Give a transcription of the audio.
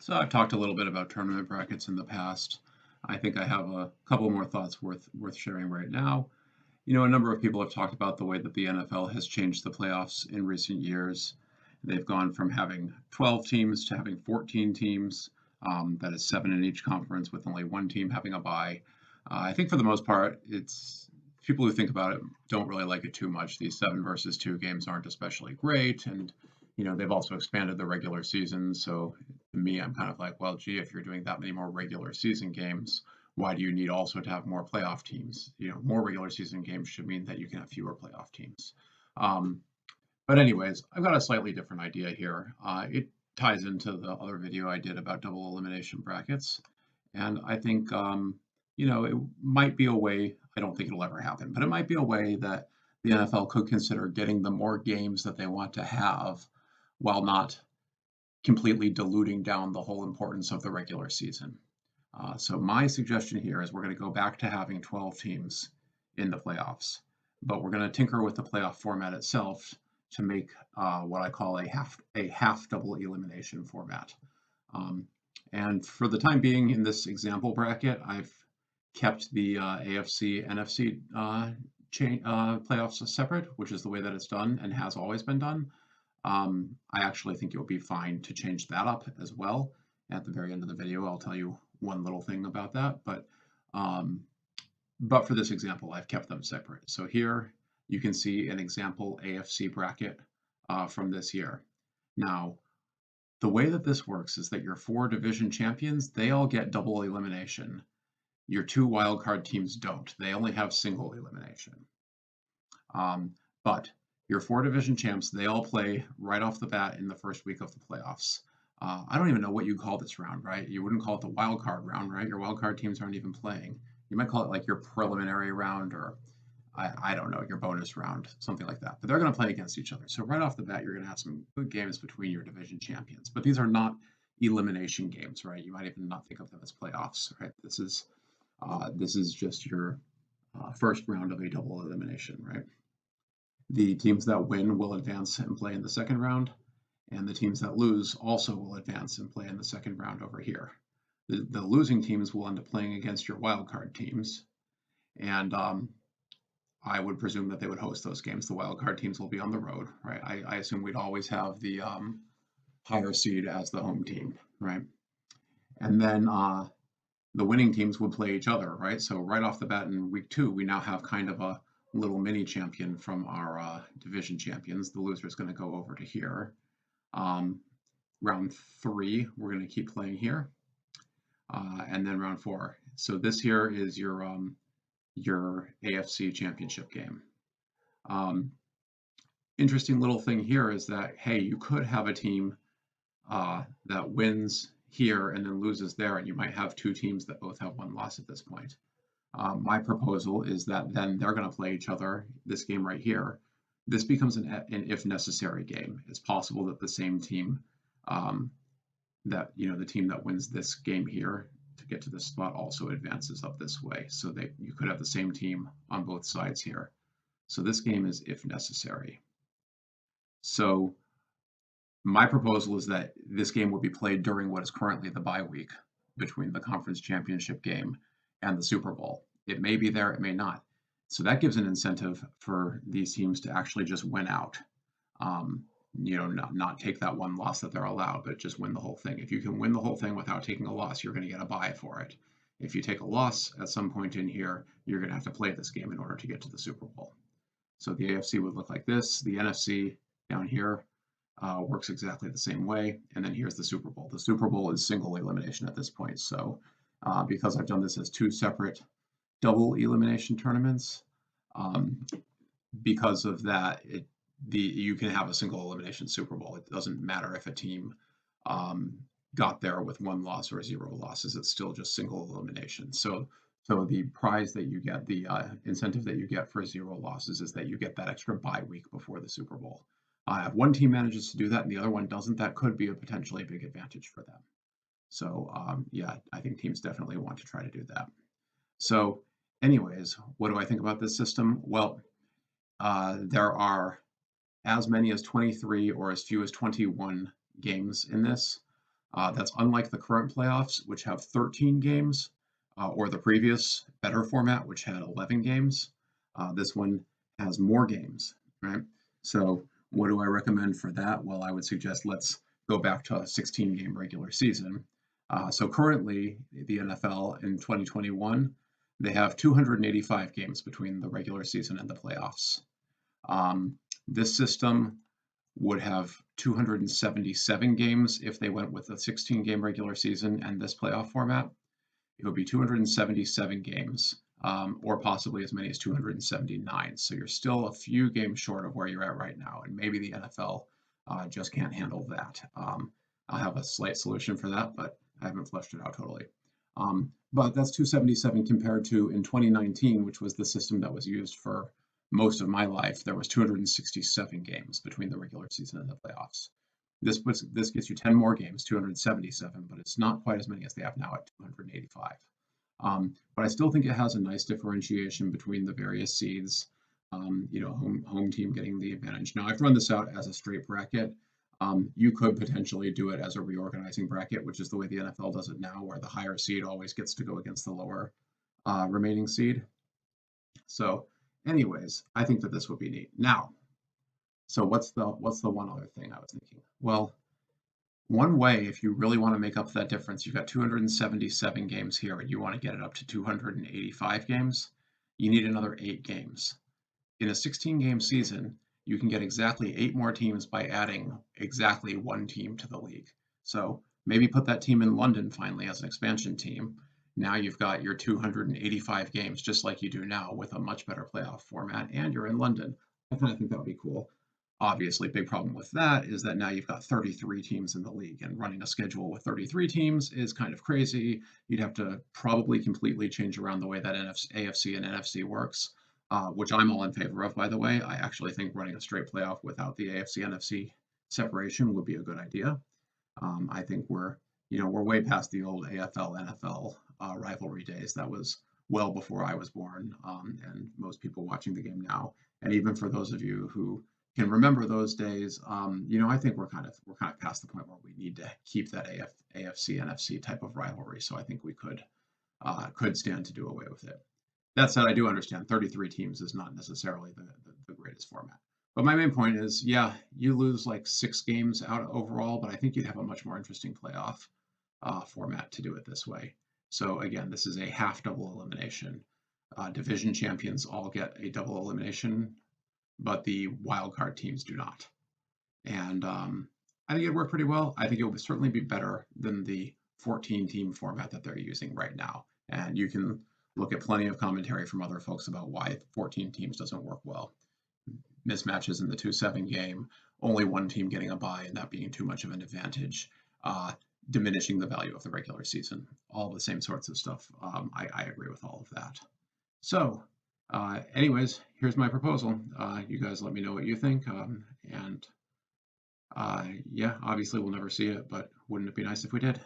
So I've talked a little bit about tournament brackets in the past. I think I have a couple more thoughts worth sharing right now. A number of people have talked about the way that the NFL has changed the playoffs in recent years. They've gone from having 12 teams to having 14 teams. That is 7 in each conference, with only one team having a bye. I think for the most part, it's people who think about it don't really like it too much. These 7 versus 2 games aren't especially great, and they've also expanded the regular season. So to me, I'm kind of like, well, gee, if you're doing that many more regular season games, why do you need also to have more playoff teams? More regular season games should mean that you can have fewer playoff teams. Um, but anyways, I've got a slightly different idea here. It ties into the other video I did about double elimination brackets. And I think, it might be a way, I don't think it'll ever happen, but it might be a way that the NFL could consider getting the more games that they want to have while not completely diluting down the whole importance of the regular season. So my suggestion here is we're going to go back to having 12 teams in the playoffs, but we're going to tinker with the playoff format itself to make what I call a half double elimination format. Um, and for the time being, in this example bracket, I've kept the AFC NFC playoffs separate, which is the way that it's done and has always been done. I actually think it would be fine to change that up as well. At the very end of the video, I'll tell you one little thing about that, um, but for this example, I've kept them separate. So here you can see an example AFC bracket from this year. Now, the way that this works is that your 4 division champions, they all get double elimination. Your 2 wildcard teams don't. They only have single elimination. But your 4 division champs, they all play right off the bat in the first week of the playoffs. I don't even know what you call this round, right? You wouldn't call it the wild card round, right? Your wild card teams aren't even playing. You might call it like your preliminary round, or I don't know, your bonus round, something like that. But they're going to play against each other. So right off the bat, you're going to have some good games between your division champions. But these are not elimination games, right? You might even not think of them as playoffs, right? This is just your first round of a double elimination, right? The teams that win will advance and play in the second round, and the teams that lose also will advance and play in the second round over here. The losing teams will end up playing against your wildcard teams, and I would presume that they would host those games. The wildcard teams will be on the road, right? I assume we'd always have the higher seed as the home team, right? And then the winning teams would play each other, right? So right off the bat in week 2, we now have kind of a little mini champion from our division champions. The loser is going to go over to here. Round 3, we're going to keep playing here, and then round 4. So this here is your AFC Championship game. Interesting little thing here is that, hey, you could have a team that wins here and then loses there, and you might have 2 teams that both have 1 loss at this point. My proposal is that then they're going to play each other, this game right here. This becomes an if necessary game. It's possible that the same team, the team that wins this game here to get to this spot also advances up this way. So you could have the same team on both sides here. So this game is if necessary. So my proposal is that this game would be played during what is currently the bye week between the conference championship game and the Super Bowl. It may be there, it may not. So that gives an incentive for these teams to actually just win out. Not take that 1 loss that they're allowed, but just win the whole thing. If you can win the whole thing without taking a loss, you're going to get a bye for it. If you take a loss at some point in here, you're going to have to play this game in order to get to the Super Bowl. So the AFC would look like this. The NFC down here works exactly the same way. And then here's the Super Bowl. The Super Bowl is single elimination at this point. So because I've done this as 2 separate double elimination tournaments, because of that, you can have a single elimination Super Bowl. It doesn't matter if a team got there with 1 loss or 0 losses. It's still just single elimination. So the prize that you get, the incentive that you get for 0 losses, is that you get that extra bye week before the Super Bowl. If one team manages to do that and the other one doesn't, that could be a potentially big advantage for them. So yeah, I think teams definitely want to try to do that. So anyways, what do I think about this system? Well, there are as many as 23 or as few as 21 games in this. That's unlike the current playoffs, which have 13 games, or the previous better format, which had 11 games. This one has more games, right? So what do I recommend for that? Well, I would suggest let's go back to a 16-game regular season. So currently, the NFL in 2021, they have 285 games between the regular season and the playoffs. This system would have 277 games if they went with a 16-game regular season and this playoff format. It would be 277 games, or possibly as many as 279. So you're still a few games short of where you're at right now, and maybe the NFL just can't handle that. I'll have a slight solution for that, but I haven't fleshed it out totally. But that's 277 compared to in 2019, which was the system that was used for most of my life. There was 267 games between the regular season and the playoffs. This gets you 10 more games, 277, but it's not quite as many as they have now at 285. But I still think it has a nice differentiation between the various seeds. Home team getting the advantage. Now I've run this out as a straight bracket. You could potentially do it as a reorganizing bracket, which is the way the NFL does it now, where the higher seed always gets to go against the lower remaining seed. So, anyways, I think that this would be neat. Now, so what's the one other thing I was thinking? Well, one way, if you really want to make up that difference, you've got 277 games here, and you want to get it up to 285 games, you need another 8 games. In a 16-game season, you can get exactly 8 more teams by adding exactly 1 team to the league. So maybe put that team in London finally as an expansion team. Now you've got your 285 games, just like you do now, with a much better playoff format, and you're in London. I kind of think that would be cool. Obviously, big problem with that is that now you've got 33 teams in the league, and running a schedule with 33 teams is kind of crazy. You'd have to probably completely change around the way that AFC and NFC works, which I'm all in favor of, by the way. I actually think running a straight playoff without the AFC NFC separation would be a good idea. I think we're way past the old AFL NFL rivalry days. That was well before I was born, and most people watching the game now. And even for those of you who can remember those days, I think we're kind of past the point where we need to keep that AFC NFC type of rivalry. So I think we could stand to do away with it. That said, I do understand 33 teams is not necessarily the greatest format. But my main point is, yeah, you lose like 6 games out overall, but I think you'd have a much more interesting playoff format to do it this way. So again, this is a half double elimination. Division champions all get a double elimination, but the wildcard teams do not. And I think it'd work pretty well. I think it would certainly be better than the 14-team format that they're using right now. And you can look at plenty of commentary from other folks about why 14 teams doesn't work well. Mismatches in the 2-7 game, only one team getting a bye and that being too much of an advantage, diminishing the value of the regular season, all the same sorts of stuff. I agree with all of that. So anyways, here's my proposal. You guys let me know what you think. Yeah, obviously we'll never see it, but wouldn't it be nice if we did?